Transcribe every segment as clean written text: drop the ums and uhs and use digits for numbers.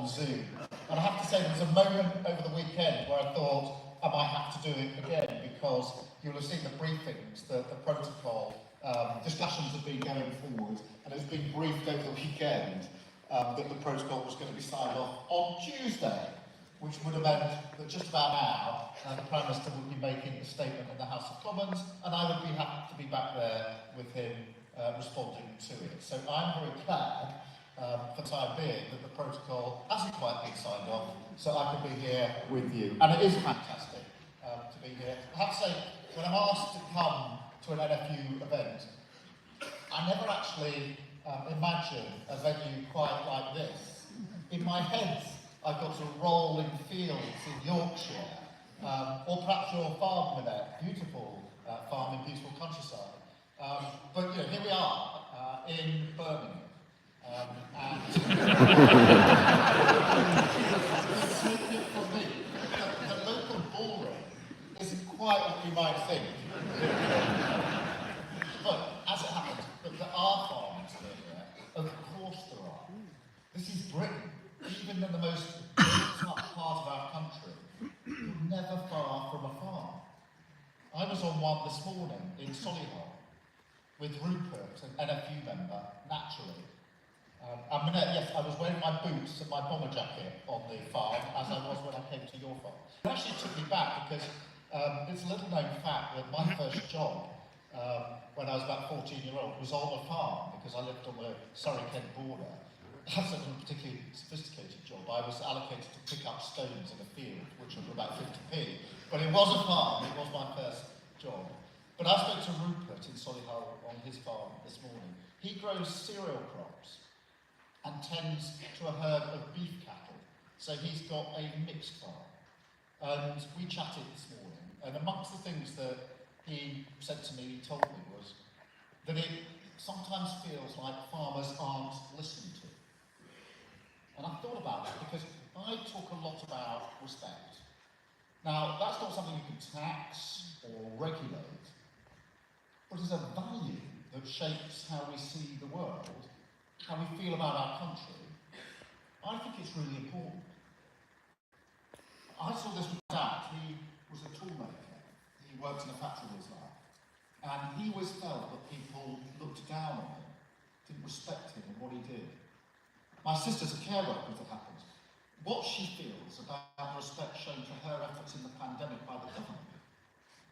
on Zoom. And I have to say, there was a moment over the weekend where I thought, I might have to do it again, because you'll have seen the briefings, the protocol, discussions have been going forward, and it's been briefed over the weekend that the protocol was going to be signed off on Tuesday, which would have meant that just about now, the Prime Minister would be making a statement in the House of Commons, and I would be happy to be back there with him responding to it. So I'm very glad, for the time being, that the protocol hasn't quite been signed off, so I can be here with you. And it is fantastic to be here. I have to say, when I'm asked to come to an NFU event, I never actually imagined a venue quite like this. In my head, I've got to roll in fields in Yorkshire, or perhaps your farm, Minette, beautiful farm in beautiful countryside. But you know, here we are in Birmingham, and take it from me, the local bull ring isn't quite what you might think. But as it happens, there are farms here. Of course there are. This is Britain. Even in the most built-up part of our country, you're never far from a farm. I was on one this morning in Solihull with Rupert, an NFU member, naturally. Yes, I was wearing my boots and my bomber jacket on the farm, as I was when I came to your farm. It actually took me back because it's a little known fact that my first job, when I was about 14-year-old, was on a farm, because I lived on the Surrey-Kent border. That's a particularly sophisticated job. I was allocated to pick up stones in a field, which was about 50p. But it was a farm, it was my first job. But I spoke to Rupert in Solihull on his farm this morning. He grows cereal crops and tends to a herd of beef cattle. So he's got a mixed farm. And we chatted this morning, and amongst the things that he said to me, he told me, was that it sometimes feels like farmers aren't listened to. And I thought about that because I talk a lot about respect. Now, that's not something you can tax or regulate, but it's a value that shapes how we see the world, how we feel about our country. I think it's really important. I saw this with Dad. He was a toolmaker. He worked in a factory all his life. And he always felt that people looked down on him, didn't respect him and what he did. My sister's a care worker, as it happens. What she feels about the respect shown for her efforts in the pandemic by the government,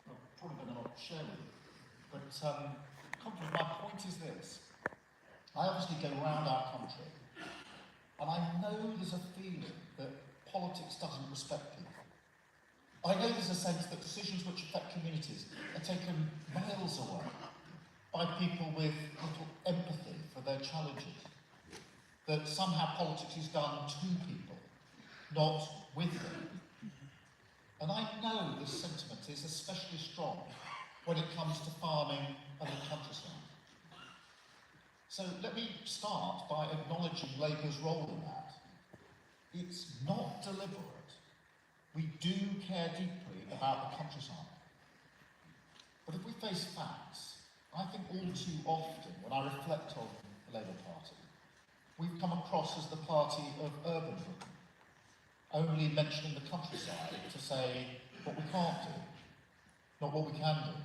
I'm probably going to not share with you. But my point is this. I obviously go around our country, and I know there's a feeling that politics doesn't respect people. I know there's a sense that decisions which affect communities are taken miles away by people with little empathy for their challenges. That somehow politics is done to people, not with them. And I know this sentiment is especially strong when it comes to farming and the countryside. So let me start by acknowledging Labour's role in that. It's not deliberate. We do care deeply about the countryside. But if we face facts, I think all too often, when I reflect on the Labour Party, we've come across as the party of urban Britain, only mentioning the countryside to say what we can't do, not what we can do.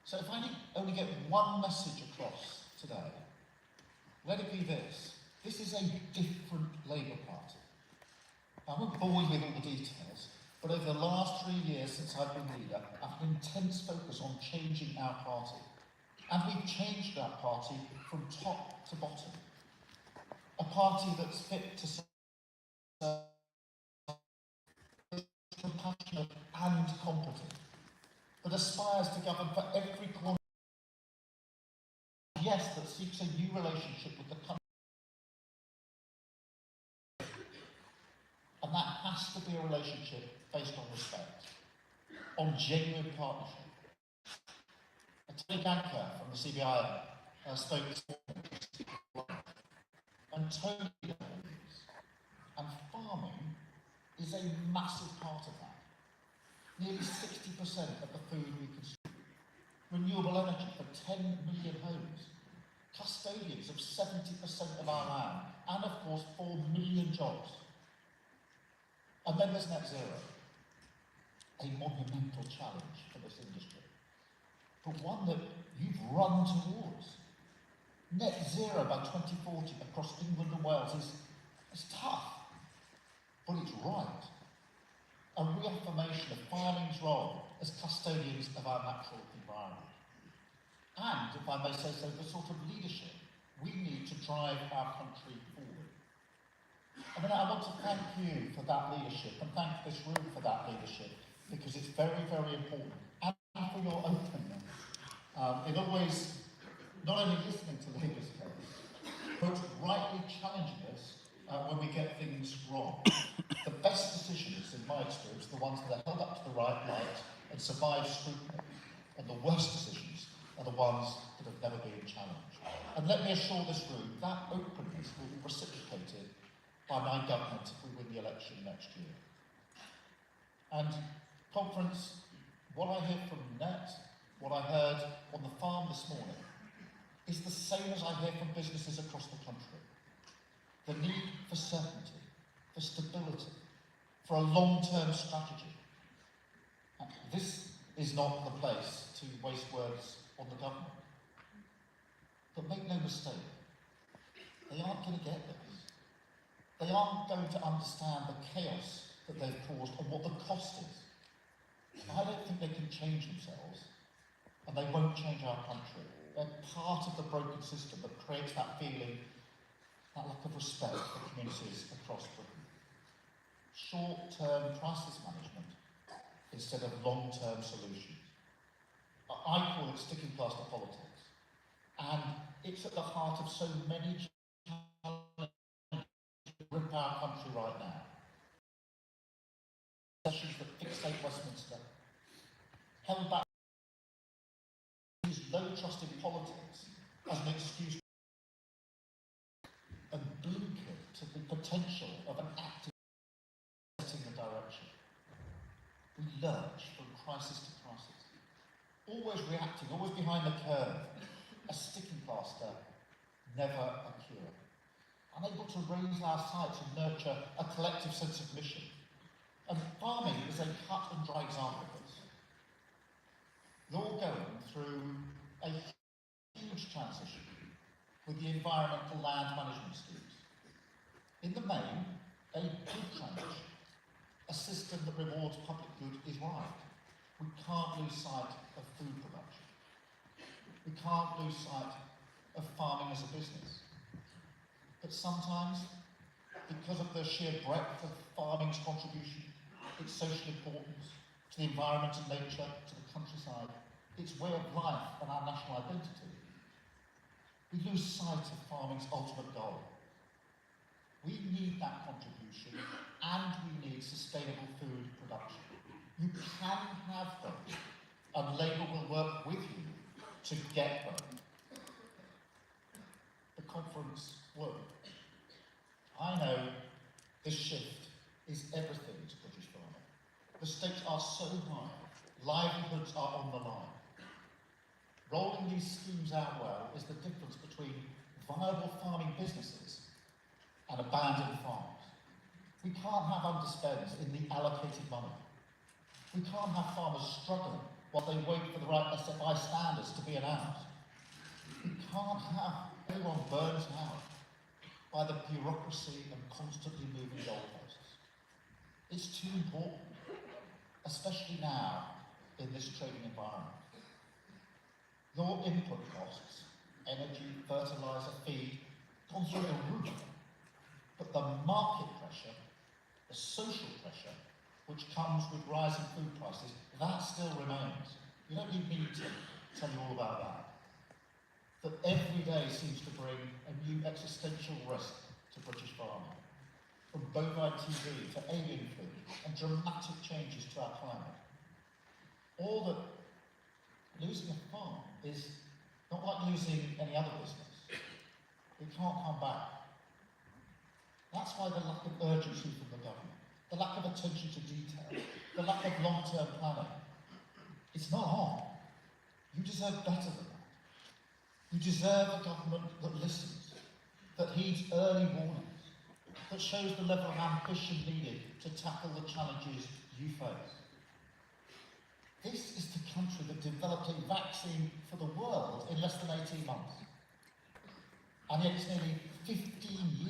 So if I only get one message across today, let it be this. This is a different Labour Party. I won't bore you with all the details, but over the last 3 years since I've been leader, I've had an intense focus on changing our party. And we've changed our party from top to bottom. A party that's fit to serve, compassionate and competent, that aspires to govern for every corner. Yes, that seeks a new relationship with the country. And that has to be a relationship based on respect, on genuine partnership. Tony Ganker from the CBI spoke this morning. And Tony knows, and farming is a massive part of that. Nearly 60% of the food we consume. Renewable energy for 10 million homes. custodians of 70% of our land, and of course 4 million jobs. And then there's net zero, a monumental challenge for this industry, but one that you've run towards. Net zero by 2040 across England and Wales is tough, but it's right. A reaffirmation of farming's role as custodians of our natural environment. And, if I may say so, the sort of leadership we need to drive our country forward. I mean, I want to thank you for that leadership and thank this room for that leadership, because it's very, very important. And for your openness in always not only listening to leaders' case, but rightly challenging us when we get things wrong. The best decisions, in my experience, are the ones that are held up to the right light and survive scrutiny, and the worst decisions are the ones that have never been challenged. And let me assure this room, that openness will be reciprocated by my government if we win the election next year. And conference, what I hear from Net, what I heard on the farm this morning, is the same as I hear from businesses across the country. The need for certainty, for stability, for a long-term strategy. And this is not the place to waste words on the government. But make no mistake, they aren't going to get this. They aren't going to understand the chaos that they've caused and what the cost is. I don't think they can change themselves, and they won't change our country. They're part of the broken system that creates that feeling, that lack of respect for communities across Britain. Short-term crisis management instead of long-term solutions. I call it sticking plaster politics. And it's at the heart of so many challenges that rip our country right now. Sessions that fixate Westminster, held back, use low trust in politics as an excuse, and blinkered to the potential of an active setting the direction. We lurch from crisis to crisis, always reacting, always behind the curve, a sticking plaster, never a cure. Unable to raise our sights and nurture a collective sense of mission. And farming is a cut and dry example of this. You're going through a huge transition with the environmental land management schemes. In the main, a good transition. A system that rewards public good is right. We can't lose sight of food production. We can't lose sight of farming as a business. But sometimes, because of the sheer breadth of farming's contribution, its social importance to the environment and nature, to the countryside, its way of life and our national identity, we lose sight of farming's ultimate goal. We need that contribution, and we need sustainable food production. You can have both, and Labour will work with you to get both. The conference won't. I know this shift is everything to British farming. The stakes are so high, livelihoods are on the line. Rolling these schemes out well is the difference between viable farming businesses and abandoned farms. We can't have underspends in the allocated money. We can't have farmers struggling while they wait for the right SFI standards to be announced. We can't have everyone burnt out by the bureaucracy and constantly moving goalposts. It's too important, especially now in this trading environment. Your input costs, energy, fertiliser, feed, gone through the roof. But the market pressure, the social pressure, which comes with rising food prices, that still remains. You don't need me to tell you all about that. That every day seems to bring a new existential risk to British farming. From bovine TB to avian flu and dramatic changes to our climate. All that losing a farm is not like losing any other business. It can't come back. That's why the lack of urgency from the government, the lack of attention to detail, the lack of long-term planning, it's not on. You deserve better than that. You deserve a government that listens, that heeds early warnings, that shows the level of ambition needed to tackle the challenges you face. This is the country that developed a vaccine for the world in less than 18 months. And yet it's nearly 15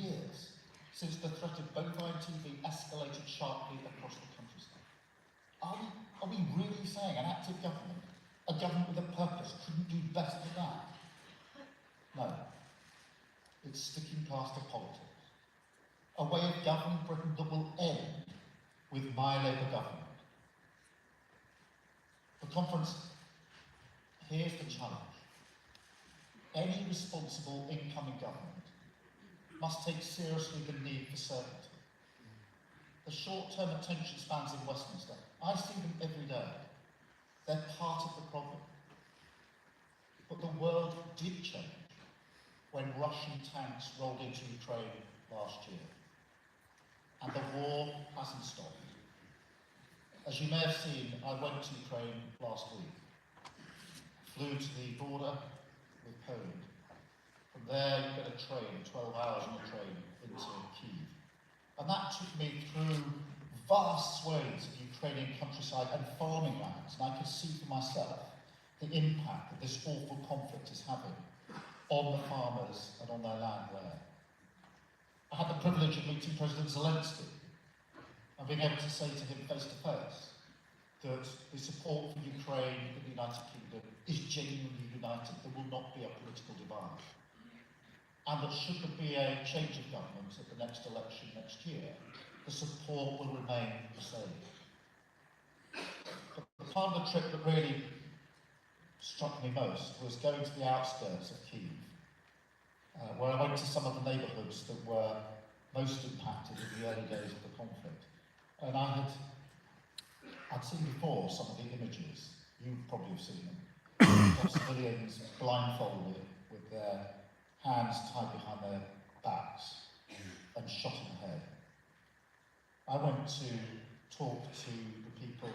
years since the threat of bovine TB escalated sharply across the countryside. Are we really saying an active government, a government with a purpose, couldn't do better than that? No. It's sticking past to politics. A way of governing Britain that will end with my Labour government. The conference, here's the challenge. Any responsible incoming government must take seriously the need for certainty. The short-term attention spans in Westminster, I see them every day. They're part of the problem. But the world did change when Russian tanks rolled into Ukraine last year. And the war hasn't stopped. As you may have seen, I went to Ukraine last week. Flew to the border with Poland. From there, you get a train, 12 hours on a train into Kier. And that took me through vast swathes of Ukrainian countryside and farming lands, and I could see for myself the impact that this awful conflict is having on the farmers and on their land there. I had the privilege of meeting President Zelensky and being able to say to him face to face that the support for Ukraine in the United Kingdom is genuinely united. There will not be a political divide. And that should there be a change of government at the next election next year, the support will remain the same. But the part of the trip that really struck me most was going to the outskirts of Kier, where I went to some of the neighbourhoods that were most impacted in the early days of the conflict. And I'd seen before some of the images, you probably have seen them, of civilians blindfolded with their hands tied behind their backs and shot in the head. I went to talk to the people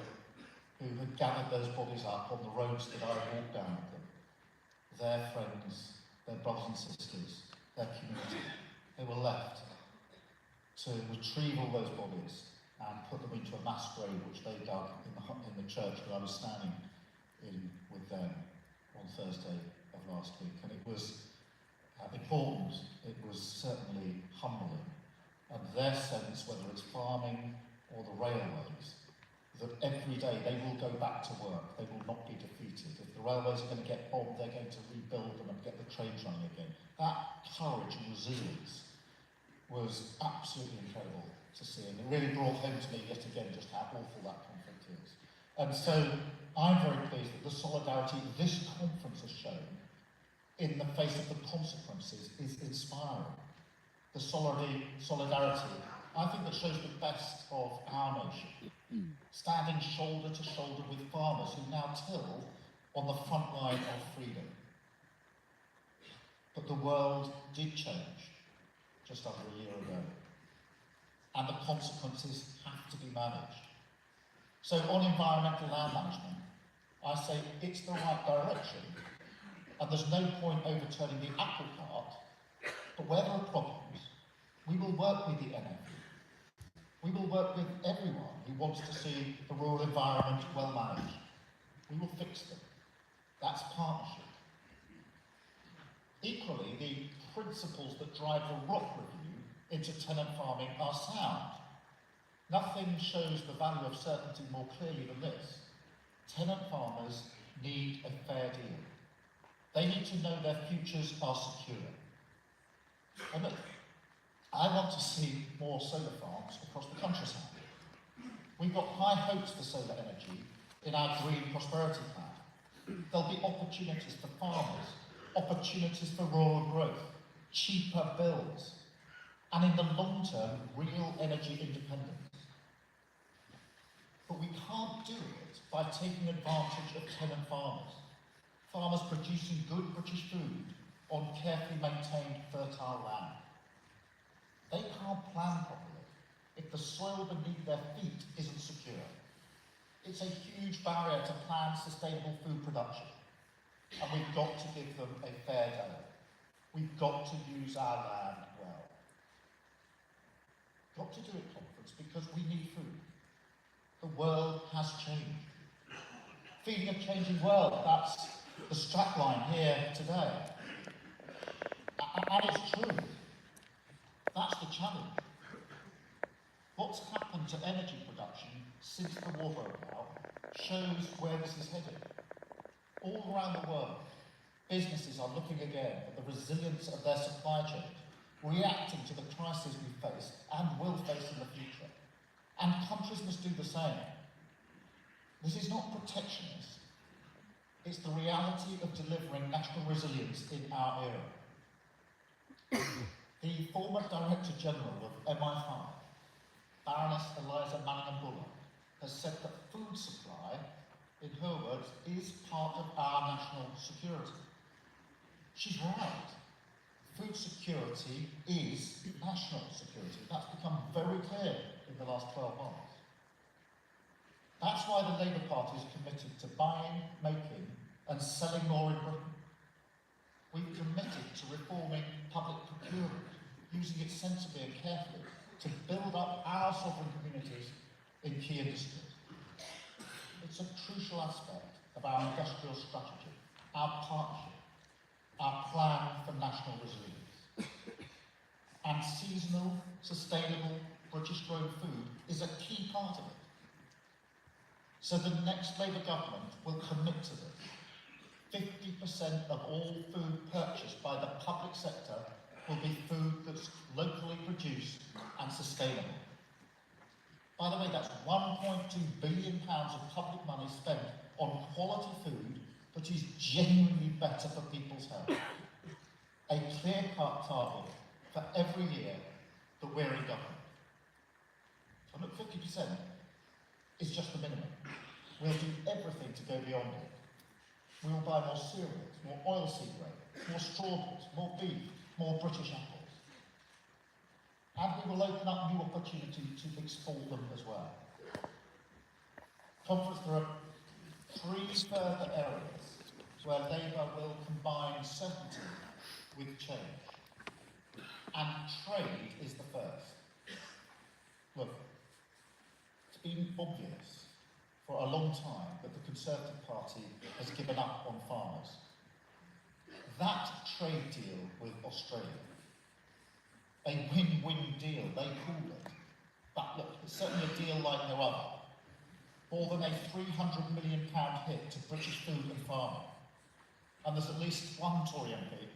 who had gathered those bodies up on the roads that I walked down with them, their friends, their brothers and sisters, their community. They were left to retrieve all those bodies and put them into a mass grave which they dug in the church that I was standing in with them on Thursday of last week. And it was important, it was certainly humbling, and their sense, whether it's farming or the railways, that every day they will go back to work, they will not be defeated. If the railways are going to get bombed, they're going to rebuild them and get the trains running again. That courage and resilience was absolutely incredible to see, and it really brought home to me yet again just how awful that conflict is. And so I'm very pleased that the solidarity this conference has shown in the face of the consequences is inspiring. The solidarity, I think, that shows the best of our nation, standing shoulder to shoulder with farmers who now till on the front line of freedom. But the world did change just under a year ago, and the consequences have to be managed. So on environmental land management, I say it's the right direction, and there's no point overturning the apple cart, but where there are problems, we will work with the NFU. We will work with everyone who wants to see the rural environment well managed. We will fix them. That's partnership. Equally, the principles that drive the ROC review into tenant farming are sound. Nothing shows the value of certainty more clearly than this. Tenant farmers need a fair deal. They need to know their futures are secure. And look, I want to see more solar farms across the countryside. We've got high hopes for solar energy in our Green Prosperity Plan. There'll be opportunities for farmers, opportunities for rural growth, cheaper bills, and in the long term, real energy independence. But we can't do it by taking advantage of tenant farmers, farmers producing good British food on carefully maintained fertile land. They can't plan properly if the soil beneath their feet isn't secure. It's a huge barrier to planned sustainable food production. and we've got to give them a fair day. We've got to use our land well. Got to do it, conference, because we need food. The world has changed. Feeding a changing world, that's the strapline here today. And it's true. That's the challenge. What's happened to energy production since the war broke out shows where this is headed. All around the world, businesses are looking again at the resilience of their supply chains, reacting to the crises we face and will face in the future. And countries must do the same. This is not protectionist. It's the reality of delivering national resilience in our era. The former Director General of MI5, Baroness Eliza Manningham-Buller, has said that food supply, in her words, is part of our national security. She's right. Food security is national security. That's become very clear in the last 12 months. That's why the Labour Party is committed to buying, making and selling more in Britain. We've committed to reforming public procurement, using it sensibly and carefully to build up our sovereign communities in key industries. It's a crucial aspect of our industrial strategy, our partnership, our plan for national resilience. And seasonal, sustainable, British-grown food is a key part of it. So the next Labour government will commit to this. 50% of all food purchased by the public sector will be food that's locally produced and sustainable. By the way, that's £1.2 billion of public money spent on quality food that is genuinely better for people's health. A clear-cut target for every year that we're in government. And look, 50% is just the minimum. We'll do everything to go beyond it. We will buy more cereals, more oilseed rape, more strawberries, more beef, more British apples. And we will open up new opportunities to export them as well. Conference, there are 3 further areas where Labour will combine certainty with change. And trade is the first. Look, it's been obvious for a long time that the Conservative Party has given up on farmers. That trade deal with Australia, a win-win deal, they called it. But look, it's certainly a deal like no other. More than a £300 million hit to British food and farming. And there's at least one Tory MP,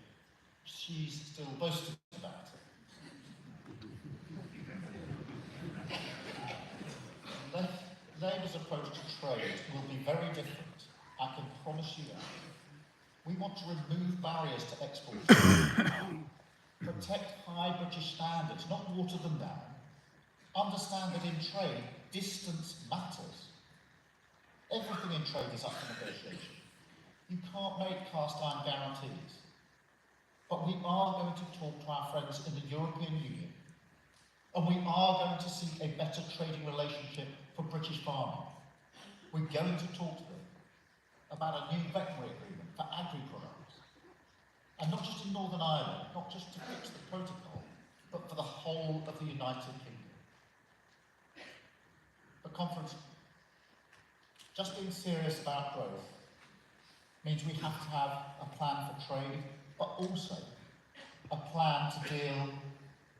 she's still boasting about it. Labour's approach to trade will be very different, I can promise you that. We want to remove barriers to export, protect high British standards, not water them down. Understand that in trade, distance matters. Everything in trade is up for negotiation. You can't make cast iron guarantees. But we are going to talk to our friends in the European Union, and we are going to seek a better trading relationship for British farming. We're going to talk to them about a new veterinary agreement for agri-products. And not just in Northern Ireland, not just to fix the protocol, but for the whole of the United Kingdom. The conference, just being serious about growth, means we have to have a plan for trade, but also a plan to deal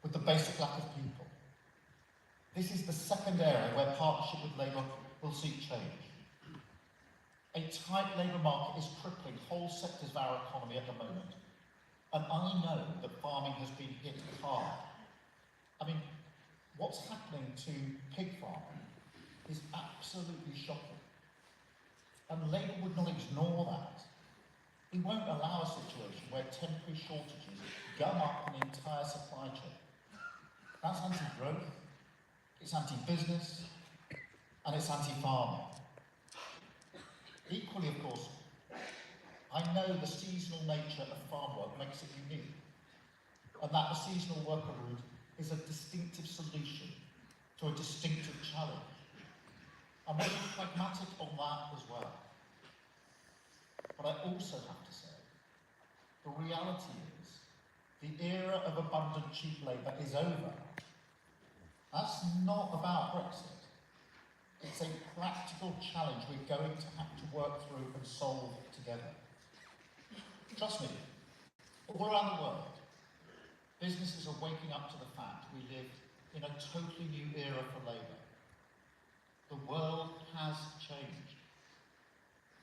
with the basic lack of people. This is the second area where partnership with Labour will seek change. A tight labour market is crippling whole sectors of our economy at the moment. And I know that farming has been hit hard. I mean, what's happening to pig farming is absolutely shocking. And Labour would not ignore that. We won't allow a situation where temporary shortages gum up an entire supply chain. That's anti-growth, it's anti-business, and it's anti-farming. Equally, of course, I know the seasonal nature of farm work makes it unique, and that the seasonal worker route is a distinctive solution to a distinctive challenge. And we're pragmatic on that as well. But I also have to say, the reality is, the era of abundant cheap labour is over. That's not about Brexit. It's a practical challenge we're going to have to work through and solve together. Trust me, all around the world, businesses are waking up to the fact we live in a totally new era for labour. The world has changed.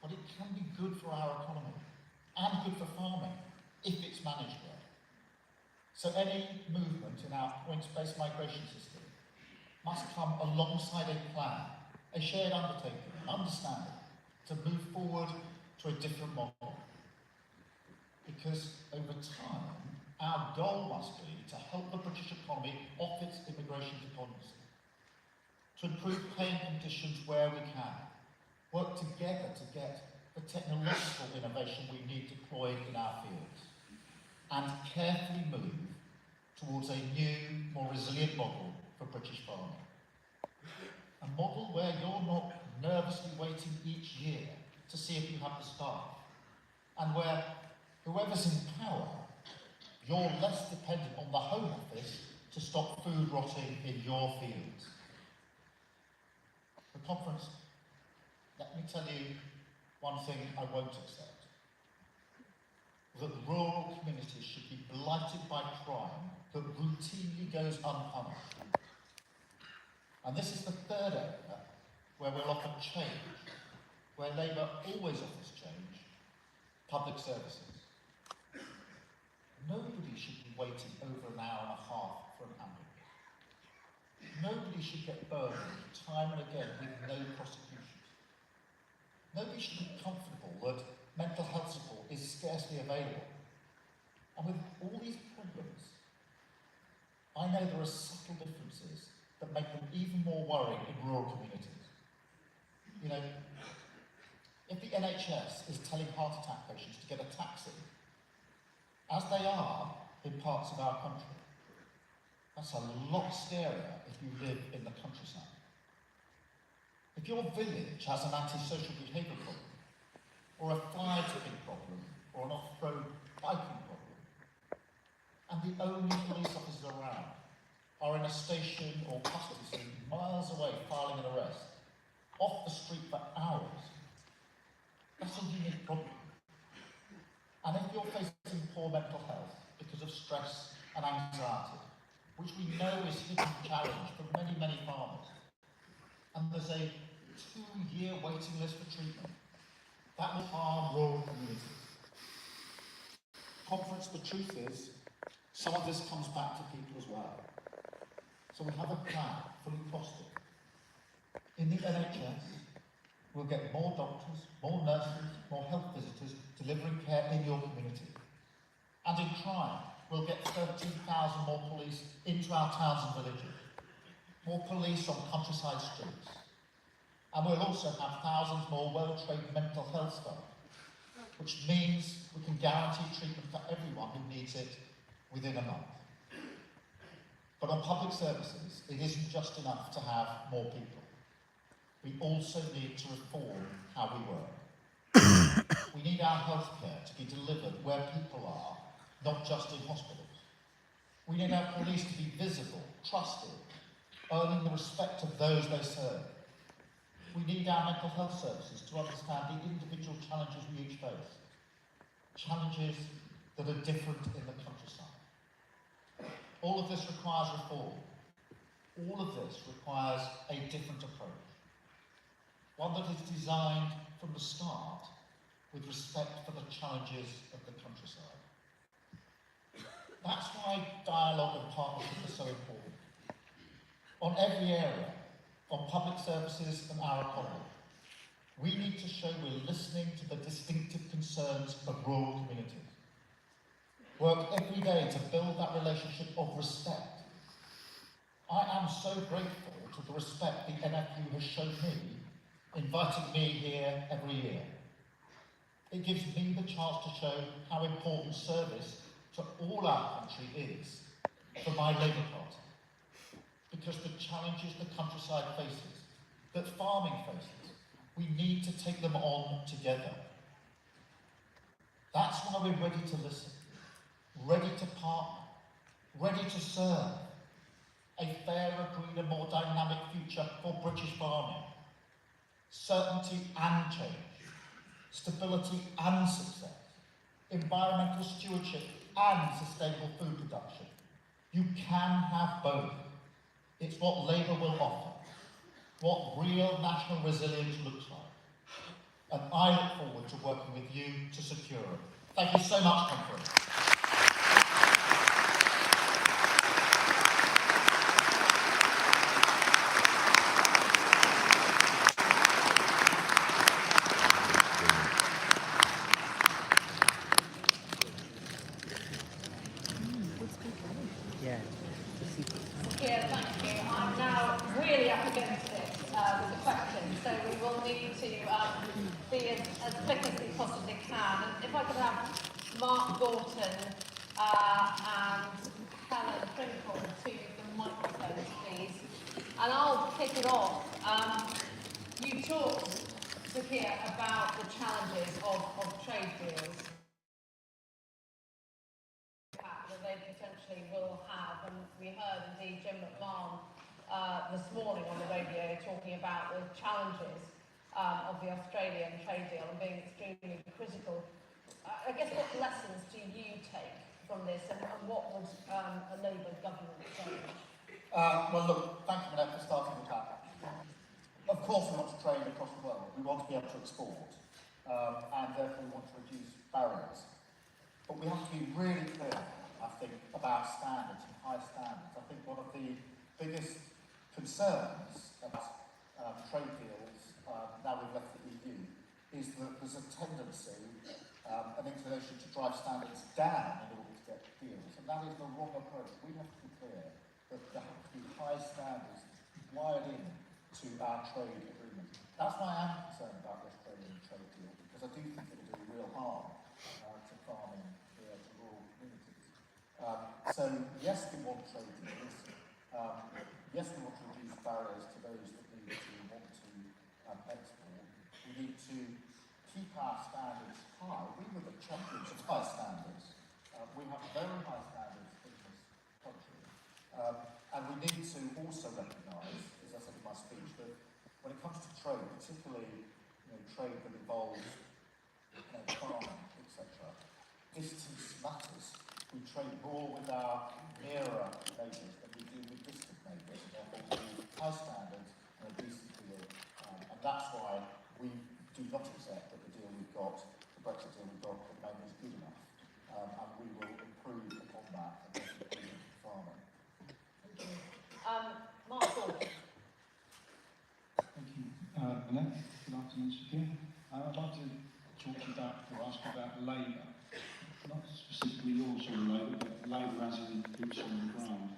But it can be good for our economy and good for farming if it's managed well. So any movement in our points-based migration system must come alongside a plan, a shared undertaking, an understanding to move forward to a different model. Because over time, our goal must be to help the British economy off its immigration dependency, to improve paying conditions where we can, work together to get the technological innovation we need deployed in our fields, and carefully move towards a new, more resilient model for British farming. A model where you're not nervously waiting each year to see if you have the staff, and where whoever's in power, you're less dependent on the Home Office to stop food rotting in your fields. The conference, let me tell you one thing I won't accept. That rural communities should be blighted by crime that routinely goes unpunished. And this is the third area where we'll offer change, where Labour always offers change: public services. Nobody should be waiting over an hour and a half for an ambulance. Nobody should get burned time and again with no prosecutions. Nobody should be comfortable that mental health support is scarcely available. And with all these problems, I know there are subtle differences that make them even more worrying in rural communities. You know, if the NHS is telling heart attack patients to get a taxi, as they are in parts of our country, that's a lot scarier if you live in the countryside. If your village has an antisocial behaviour problem, or a fly tipping problem, or an off-road biking problem, and the only police officers around are in a station or custody scene miles away filing an arrest, off the street for hours, that's a unique problem. And if you're facing poor mental health because of stress and anxiety, which we know is a hidden challenge for many, many farmers, and there's a 2-year waiting list for treatment, that will harm rural communities. Conference, the truth is, some of this comes back to people as well. So we have a plan, fully costed. In the NHS, we'll get more doctors, more nurses, more health visitors delivering care in your community. And in crime, we'll get 13,000 more police into our towns and villages, more police on countryside streets. And we'll also have thousands more well-trained mental health staff, which means we can guarantee treatment for everyone who needs it within a month. But on public services, it isn't just enough to have more people. We also need to reform how we work. We need our healthcare to be delivered where people are, not just in hospitals. We need our police to be visible, trusted, earning the respect of those they serve. We need our mental health services to understand the individual challenges we each face. Challenges that are different in the countryside. All of this requires reform. All of this requires a different approach. One that is designed from the start with respect for the challenges of the countryside. That's why dialogue and partnership are so important. On every area, on public services and our economy, we need to show we're listening to the distinctive concerns of rural communities. Work every day to build that relationship of respect. I am so grateful to the respect the NFU has shown me, inviting me here every year. It gives me the chance to show how important service to all our country is for my Labour Party. Because the challenges the countryside faces, that farming faces, we need to take them on together. That's why we're ready to listen, ready to partner, ready to serve a fairer, greener, more dynamic future for British farming. Certainty and change, stability and success, environmental stewardship and sustainable food production. You can have both. It's what Labour will offer, what real national resilience looks like. And I look forward to working with you to secure it. Thank you so much, Conference. Kier, thank you. I'm now really up against it with the questions, so we will need to be as quick as we possibly can. And if I could have Mark Gorton and Helen Crinkle to the microphones, please. And I'll kick it off. You talked, Kier, about the challenges of trade deals that they potentially will have, and we heard indeed Jim McMahon this morning on the radio talking about the challenges of the Australian trade deal and being extremely critical. I guess what lessons do you take from this, and what would a Labour government change? Well, look, thank you, Manette, for starting with that. Of course we want to trade across the world. We want to be able to export, and therefore we want to reduce barriers. But we have to be really clear, I think, about standards and high standards. I think one of the biggest concerns about trade deals now we've left the EU is that there's a tendency, an inclination to drive standards down in order to get deals. And that is the wrong approach. We have to be clear that there have to be high standards wired in to our trade agreement. That's why I am concerned about the Australian trade deal, because I do think it will do real harm to farming here, to rural communities. So yes, we want trade deals. Yes, we want to reduce barriers to those that need to want to export. We need to keep our standards high. We were the champions of high standards. We have very high standards in this country. And we need to also recognise, as I said in my speech, that when it comes to trade, particularly trade that involves farming, etc., distance matters. We trade more with our nearer neighbours than we do with distant neighbours, and therefore we need high standards and a decent deal. And that's why we do not accept that the deal we've got, the Brexit deal we've got, at the moment is good enough. And we will improve upon that and improve farming. Thank you. Mark Gorton. Thank you, Manette. Good afternoon, Sir Kier. I'd like to talk to you about, or ask you about Labour. Not specifically your sort of Labour, but Labour as in boots on the ground.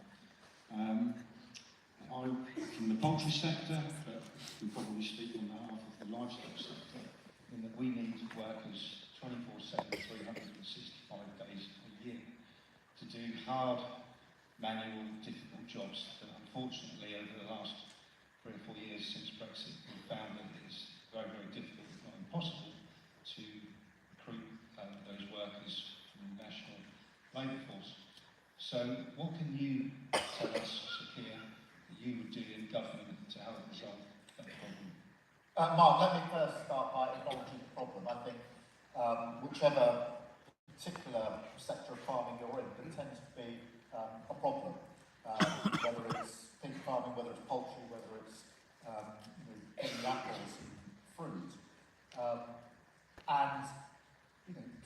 I'm from the poultry sector, but we probably speak on behalf of the livestock sector, in that we need workers 24/7, 365 days a year to do hard, manual, difficult jobs that unfortunately over the last 3 or 4 years since Brexit we've found that it's very, very difficult, if not impossible, to recruit those workers from the national labour force. So what can you tell us, Sir Kier, that you would do in government to help resolve that problem? Mark, let me first start by acknowledging the problem. I think whichever particular sector of farming you're in, there tends to be a problem. Whether it's pig farming, whether it's poultry, whether it's picking apples and fruit. And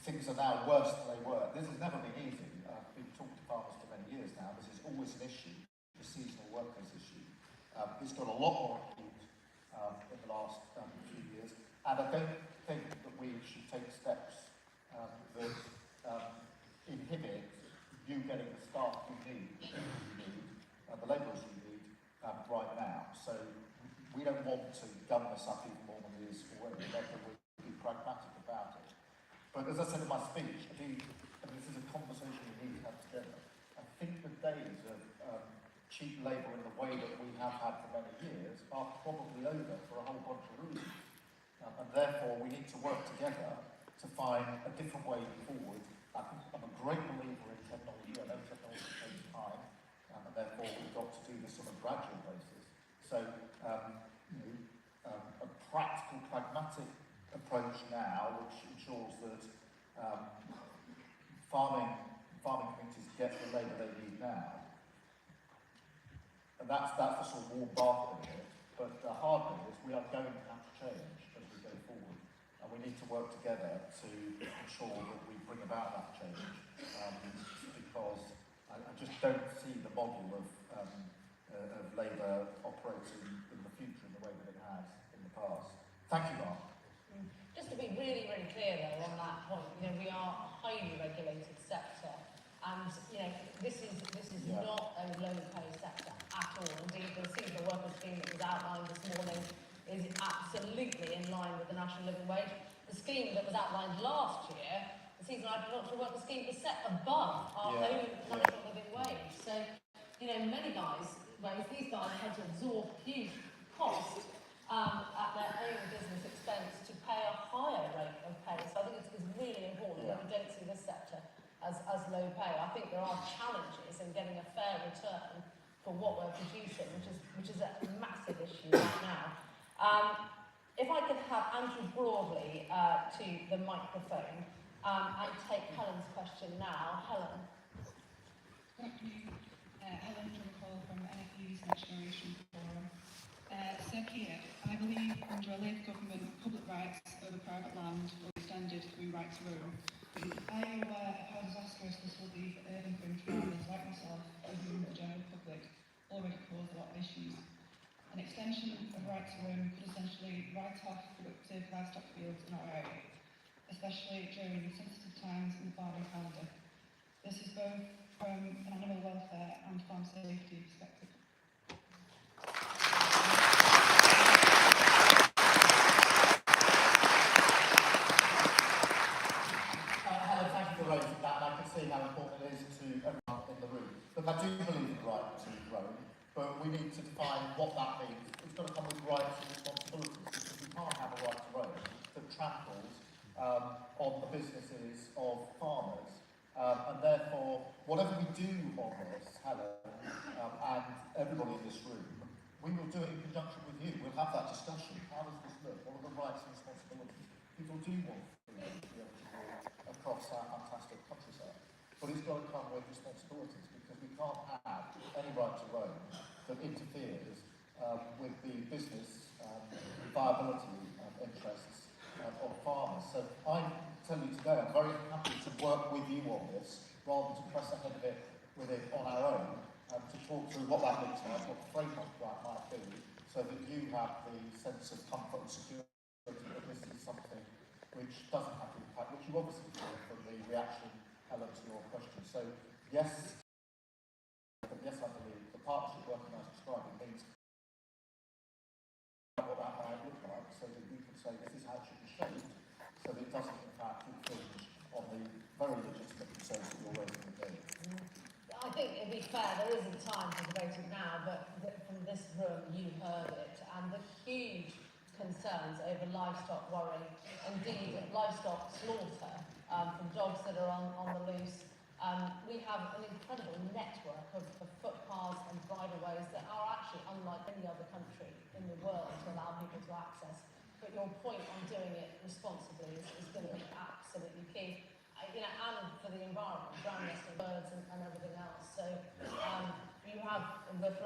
things are now worse than they were. This has never been easy. We've talked to farmers for many years now. This is always an issue, the seasonal workers issue. It's got a lot more acute in the last few years. And I don't think that we should take steps that inhibit you getting the staff you need, the labourers you need right now. So we don't want to gun this up even more than it is already. Therefore, we'll be pragmatic about it. But as I said in my speech, and this is a conversation we need to have together. I think the days of cheap labour in the way that we have had for many years are probably over for a whole bunch of reasons. And therefore, we need to work together to find a different way forward. I'm a great believer in technology. I know technology takes time, and therefore we've got to do this on a gradual basis. So, a practical, pragmatic approach now, which ensures that farming communities get the labour they need now. And that's the sort of warm bath bit of it. But the hard bit is we are going to have to change as we go forward. And we need to work together to ensure that we bring about that change. Because I just don't see the model of labour operating in the future in the way that it has in the past. Thank you, Mark. Just to be really, really clear though on that point, we are a highly regulated sector, and this is not a low pay sector at all. Indeed, the seasonal worker scheme that was outlined this morning is absolutely in line with the national living wage. The scheme that was outlined last year, the seasonal agricultural worker scheme, was set above our own national living wage. So, many guys, these guys had to absorb huge cost at their own business expense to pay a higher rate of pay. So I think it's really important that we don't see this sector as low pay. I think there are challenges in getting a fair return for what we're producing, which is a massive issue right now. If I could have Andrew Broadley to the microphone and take Helen's question now. Helen. Thank you. Helen Drummond from NFU's Next Generation Forum. So Kier, I believe under a Labour government, public rights over private land will be extended through right to roam. Are you aware of how disastrous this will be for urban fringe farmers like myself, who the general public already cause a lot of issues? An extension of right to roam could essentially write off productive livestock fields in our area, especially during sensitive times in the farming calendar. This is both from an animal welfare and farm safety perspective. Helen, thank you for raising that, and I can see how important it is to everyone in the room. Look, I do believe in the right to roam, but we need to define what that means. It's got to come with rights and responsibilities, because we can't have a right to roam that tramples on the businesses of farmers. And therefore, whatever we do on this, Helen, and everybody in this room, we will do it in conjunction with you. We'll have that discussion. How does this look? What are the rights and responsibilities? People do want freedom to be able to walk across our fantastic countryside. But it's got to come with responsibilities, because we can't have any right to roam that interferes with the business viability interests of farmers. So I tell you today, I'm very happy to work with you on this, rather than to press ahead of it with it on our own, to talk through what that looks like, what the framework that might be, so that you have the sense of comfort and security that this is something which doesn't have the impact, which you obviously feel from the reaction, Helen, to your question. So yes, I believe the partnership working as described means what that might look like, so that you can say this is how it should be shaped, so that it doesn't impact infringe on the very legitimate concerns that you're raising today. I think it'd be fair, there isn't time to debate it now, but from this room you heard it, and the huge concerns over livestock worry, indeed livestock slaughter from dogs that are on the loose. We have an incredible network of footpaths and bridleways that are actually unlike any other country in the world to allow people to access. But your point on doing it responsibly is going to be absolutely key. And for the environment, ground nesting birds and everything else. So you have the